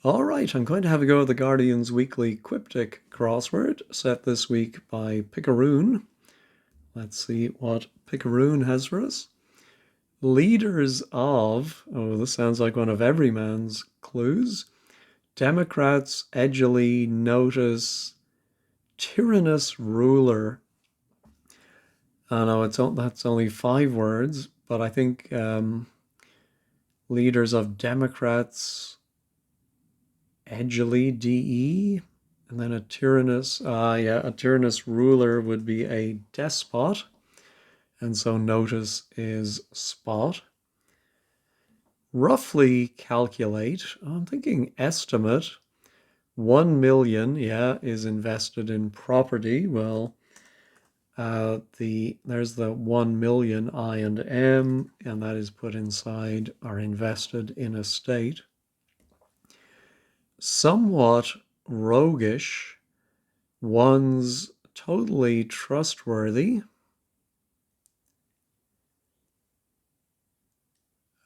All right, I'm going to have a go at the Guardian's weekly Quiptic crossword, set this week by Picaroon. Let's see what Picaroon has for us. Leaders of, oh, this sounds like one of Everyman's clues. Democrats edgily notice tyrannous ruler. I know that's only 5 words, but I think leaders of Democrats edgily, DE, and then a tyrannous, a tyrannous ruler would be a despot, and so notice is spot. Roughly calculate, I'm thinking estimate, 1 million, is invested in property. Well, there's the 1 million I and M, and that is put inside or invested in a state. Somewhat roguish, one's totally trustworthy.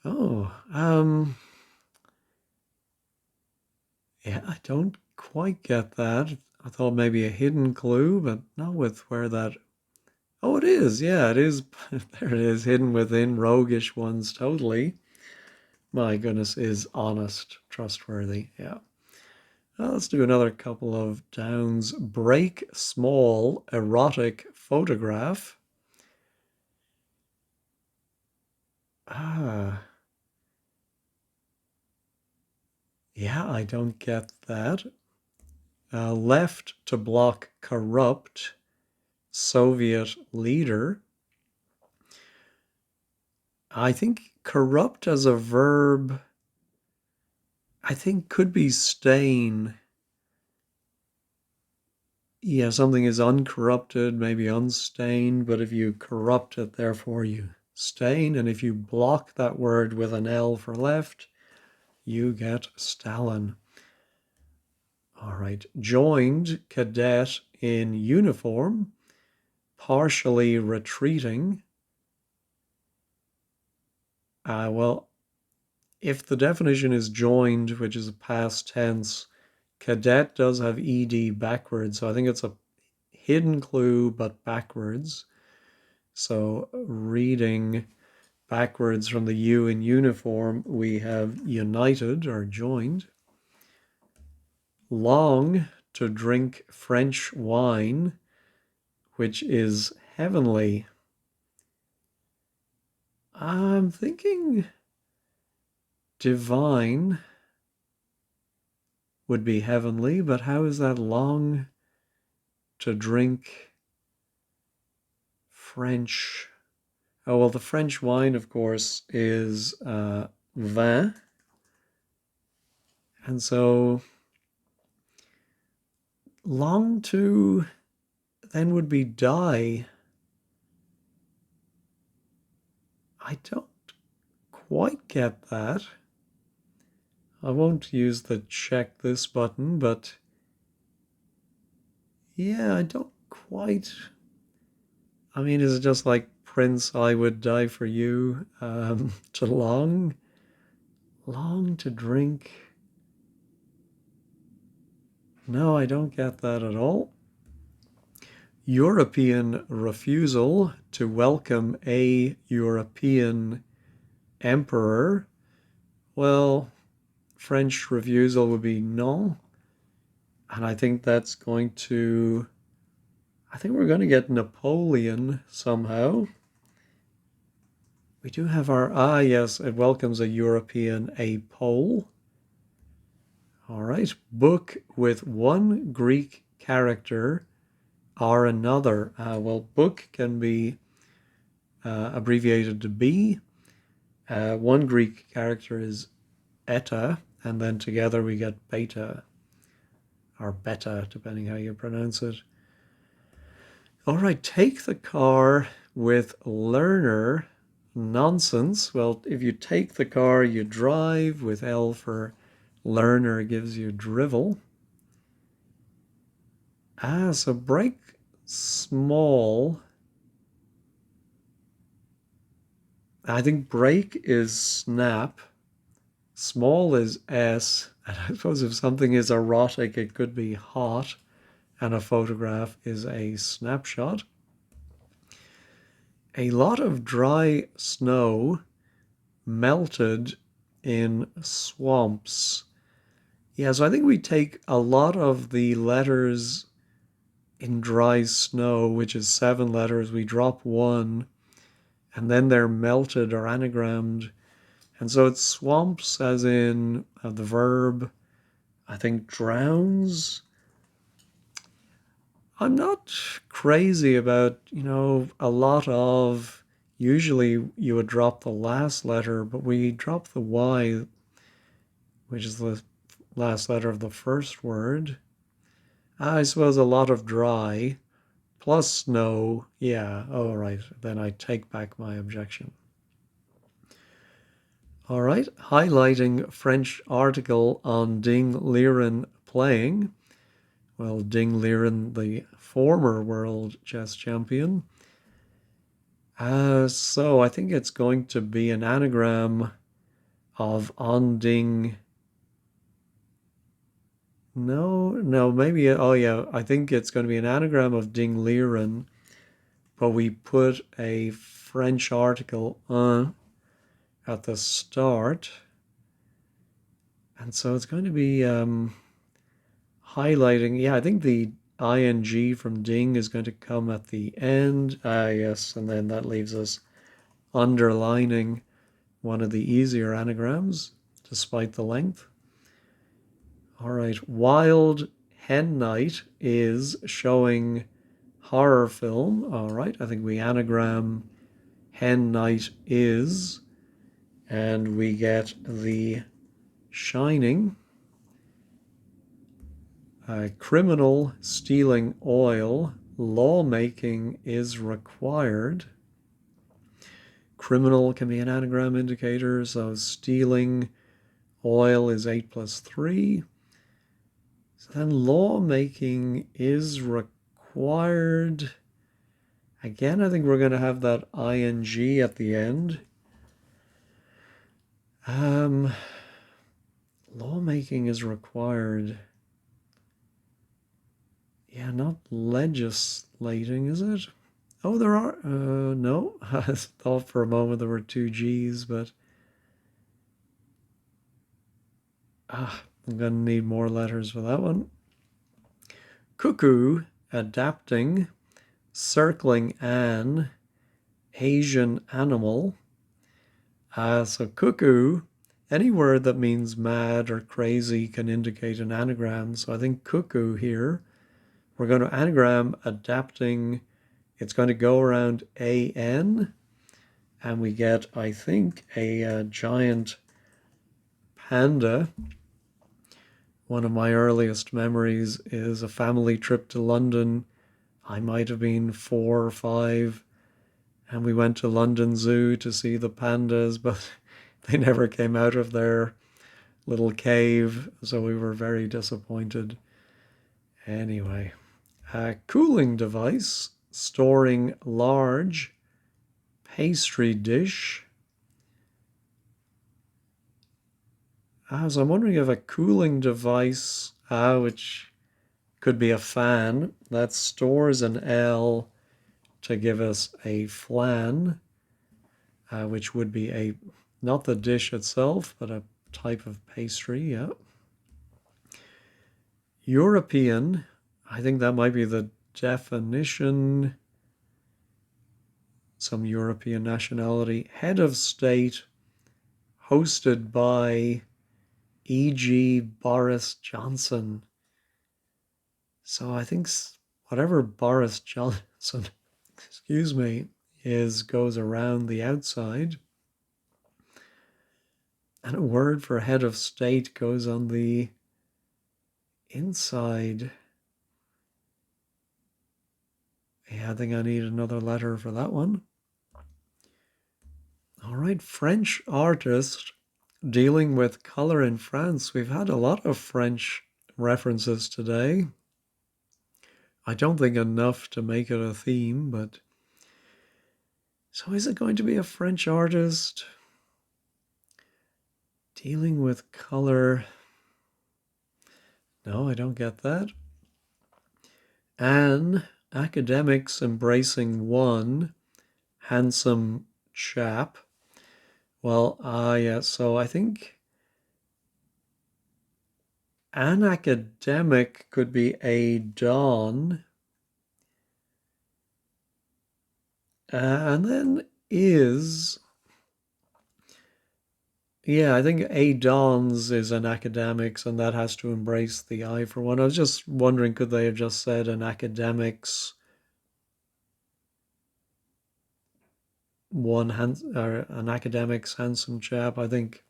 Oh, yeah, I don't quite get that. I thought maybe a hidden clue, but not with where that. Oh, it is. Yeah, it is. There it is, hidden within roguish ones totally. My goodness, is honest, trustworthy. Yeah. Let's do another couple of downs. Break small erotic photograph. Ah, yeah, I don't get that. Left to block corrupt Soviet leader. I think corrupt as a verb, I think could be stain. Yeah, something is uncorrupted, maybe unstained, but if you corrupt it, therefore you stain. And if you block that word with an L for left, you get Stalin. All right, joined cadet in uniform, partially retreating. Well, if the definition is joined, which is a past tense, cadet does have ed backwards, so I think it's a hidden clue but backwards. So reading backwards from the U in uniform, we have united or joined. Long to drink French wine, which is heavenly. I'm thinking divine would be heavenly, but how is that long to drink French? Oh, well, the French wine, of course, is vin. And so long to then would be die. I don't quite get that. I won't use the check this button, but yeah, I don't quite. I mean, is it just like Prince, I would die for you? To long to drink. No, I don't get that at all. European refusal to welcome a European emperor. Well, French refusal would be non. And I think that's going to, I think we're going to get Napoleon somehow. We do have our, yes, it welcomes a European, a Pole. All right, book with one Greek character or another. Well, book can be abbreviated to B. One Greek character is eta, and then together we get beta or beta, depending how you pronounce it. All right, take the car with learner. Nonsense. Well, if you take the car, you drive. With L for learner gives you drivel. So break small. I think break is snap. Small is S. And I suppose if something is erotic, it could be hot, and a photograph is a snapshot. A lot of dry snow melted in swamps. Yeah, so I think we take a lot of the letters in dry snow, which is 7 letters, we drop one, and then they're melted or anagrammed. And so it's swamps as in the verb, I think drowns. I'm not crazy about, a lot of, usually you would drop the last letter, but we drop the Y, which is the last letter of the first word. I suppose a lot of dry plus snow. Yeah, all right. Then I take back my objection. All right, highlighting French article on Ding Liren playing. Well, Ding Liren, the former world chess champion. So I think it's going to be an anagram of on Ding. No, maybe. Oh, yeah. I think it's going to be an anagram of Ding Liren, but we put a French article at the start. And so it's going to be highlighting. Yeah, I think the ing from Ding is going to come at the end. Yes, and then that leaves us underlining one of the easier anagrams, despite the length. All right, Wild Hen Night is showing horror film. All right, I think we anagram Hen Night is, and we get The Shining. Criminal stealing oil, lawmaking is required. Criminal can be an anagram indicator, so stealing oil is 8 plus 3. So then lawmaking is required. Again, I think we're going to have that ing at the end. Lawmaking is required. Yeah, not legislating, is it? Oh, there are. No, I thought for a moment there were 2 G's, but I'm going to need more letters for that one. Cuckoo, adapting, circling an, Asian animal. So cuckoo, any word that means mad or crazy can indicate an anagram. So I think cuckoo here, we're going to anagram adapting. It's going to go around an, and we get, I think, a giant panda. One of my earliest memories is a family trip to London. I might have been 4 or 5, and we went to London Zoo to see the pandas, but they never came out of their little cave, so we were very disappointed. Anyway, a cooling device storing large pastry dish. So I'm wondering if a cooling device, which could be a fan, that stores an L to give us a flan, which would be not the dish itself, but a type of pastry, yeah. European, I think that might be the definition. Some European nationality. Head of state, hosted by E.G. Boris Johnson. So I think whatever Boris Johnson, excuse me, goes around the outside. And a word for head of state goes on the inside. Yeah, I think I need another letter for that one. All right, French artist dealing with color in France. We've had a lot of French references today. I don't think enough to make it a theme, but so is it going to be a French artist dealing with color? No, I don't get that. An academics embracing one handsome chap. Well, yeah, so I think an academic could be a Don, and then is, yeah, I think a Dons is an academics, and that has to embrace the I for one. I was just wondering, could they have just said an academics or an academics handsome chap? I think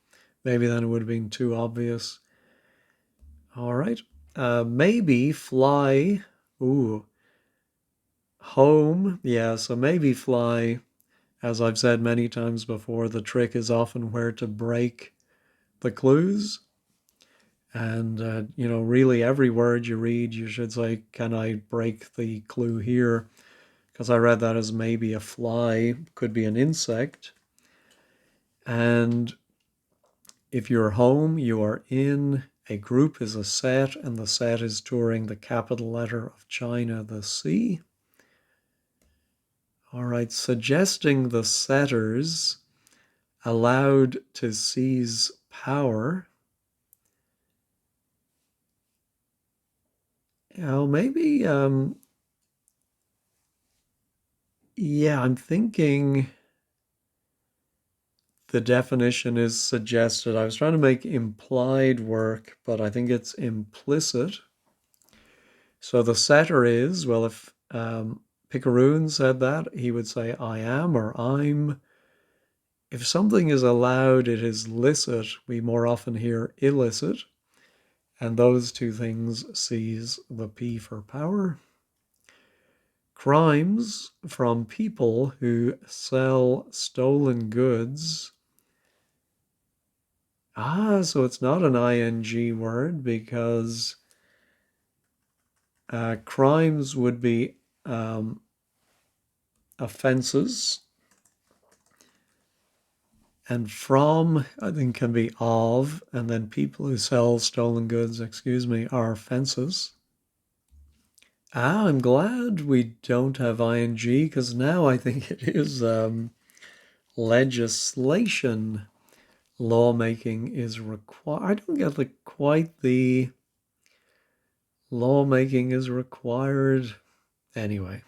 maybe then it would have been too obvious. All right. Maybe fly. Ooh, home. Yeah, so maybe fly. As I've said many times before, the trick is often where to break the clues. And, really every word you read, you should say, can I break the clue here? Because I read that as maybe a fly, could be an insect. And if you're home, you are in. A group is a set, and the set is touring the capital letter of China, the C. All right, suggesting the setters allowed to seize power. Maybe, yeah, I'm thinking the definition is suggested. I was trying to make implied work, but I think it's implicit. So the setter is, well, if Picaroon said that, he would say I am or I'm. If something is allowed, it is licit. We more often hear illicit. And those two things seize the P for power. Crimes from people who sell stolen goods. So it's not an ing word because crimes would be offenses. And from, I think, can be of, and then people who sell stolen goods, are offenses. I'm glad we don't have ing because now I think it is legislation. Lawmaking is required. I don't get quite the lawmaking is required. Anyway,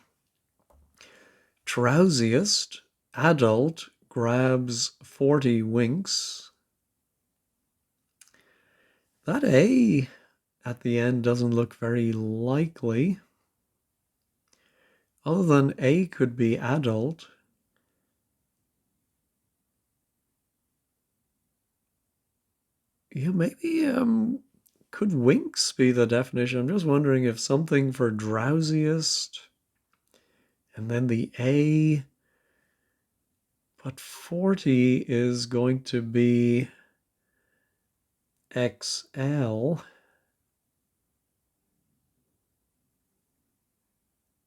drowsiest adult grabs 40 winks. That A at the end doesn't look very likely. Other than A could be adult. Yeah, maybe could winks be the definition? I'm just wondering if something for drowsiest and then the A, but 40 is going to be XL.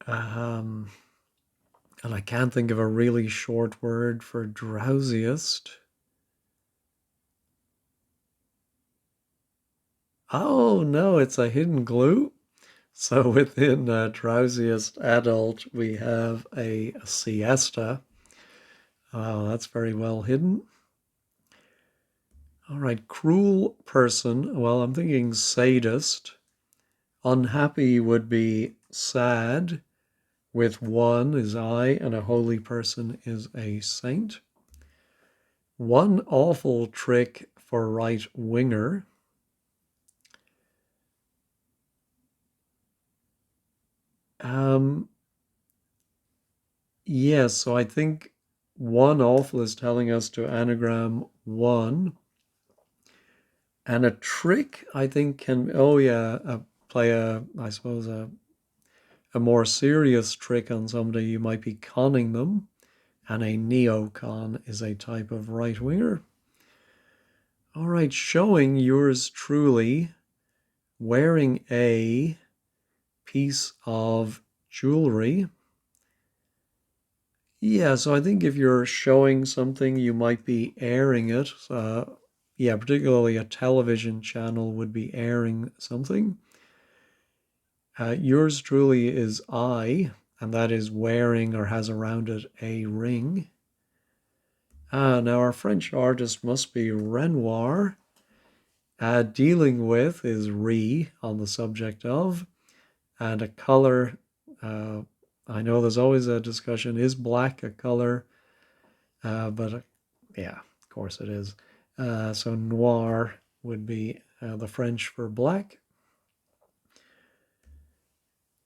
And I can't think of a really short word for drowsiest. Oh no, it's a hidden glue. So within drowsiest adult, we have a siesta. Wow, that's very well hidden. All right, cruel person. Well, I'm thinking sadist. Unhappy would be sad. With one is I, and a holy person is a saint. One awful trick for right winger. Yes, so I think one awful is telling us to anagram one. And a trick, I think, can, oh yeah, play I suppose, a more serious trick on somebody. You might be conning them. And a neocon is a type of right winger. All right, showing yours truly wearing a piece of jewelry. Yeah, so I think if you're showing something, you might be airing it. Yeah, particularly a television channel would be airing something. Yours truly is I, and that is wearing or has around it a ring. Now our French artist must be Renoir. Dealing with is re on the subject of, and a color. Uh, I know there's always a discussion, is black a color? But yeah, of course it is. So noir would be the French for black.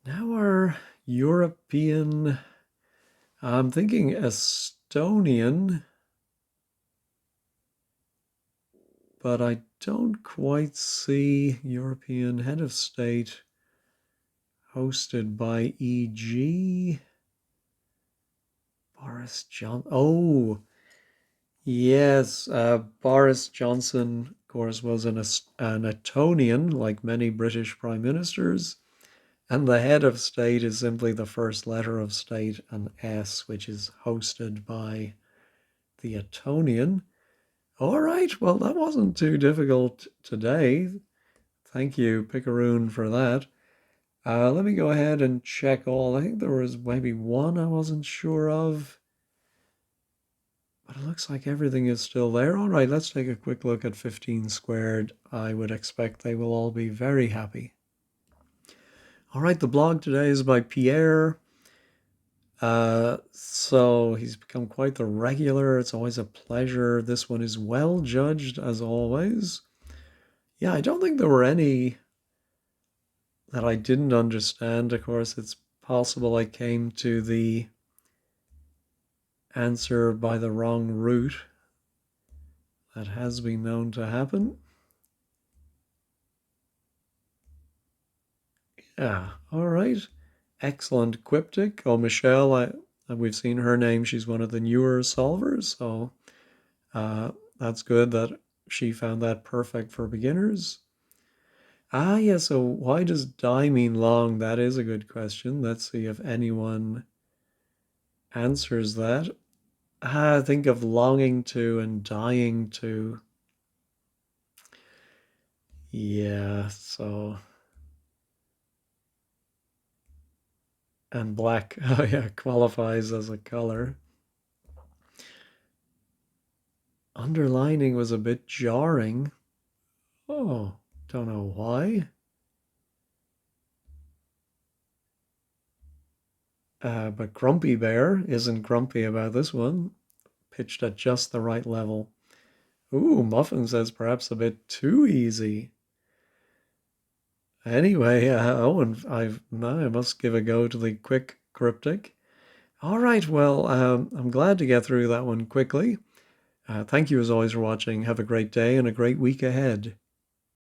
Now our European, I'm thinking Estonian, but I don't quite see European head of state hosted by E.G. Boris Johnson. Oh, yes. Boris Johnson, of course, was an Estonian, like many British prime ministers. And the head of state is simply the first letter of state, an S, which is hosted by the Etonian. All right, well, that wasn't too difficult today. Thank you, Picaroon, for that. Let me go ahead and check all. I think there was maybe one I wasn't sure of, but it looks like everything is still there. All right, let's take a quick look at 15 squared. I would expect they will all be very happy. All right, the blog today is by Pierre. So he's become quite the regular. It's always a pleasure. This one is well judged as always. Yeah, I don't think there were any that I didn't understand. Of course, it's possible I came to the answer by the wrong route. That has been known to happen. Yeah, all right. Excellent Quiptic. Oh, Michelle, we've seen her name. She's one of the newer solvers, so that's good that she found that perfect for beginners. Yeah, so why does die mean long? That is a good question. Let's see if anyone answers that. Think of longing to and dying to. Yeah, so. And black, oh yeah, qualifies as a color. Underlining was a bit jarring. Oh, don't know why. But Grumpy Bear isn't grumpy about this one. Pitched at just the right level. Ooh, Muffin says perhaps a bit too easy. Anyway, Owen, I must give a go to the quick cryptic. All right, well, I'm glad to get through that one quickly. Thank you as always for watching. Have a great day and a great week ahead.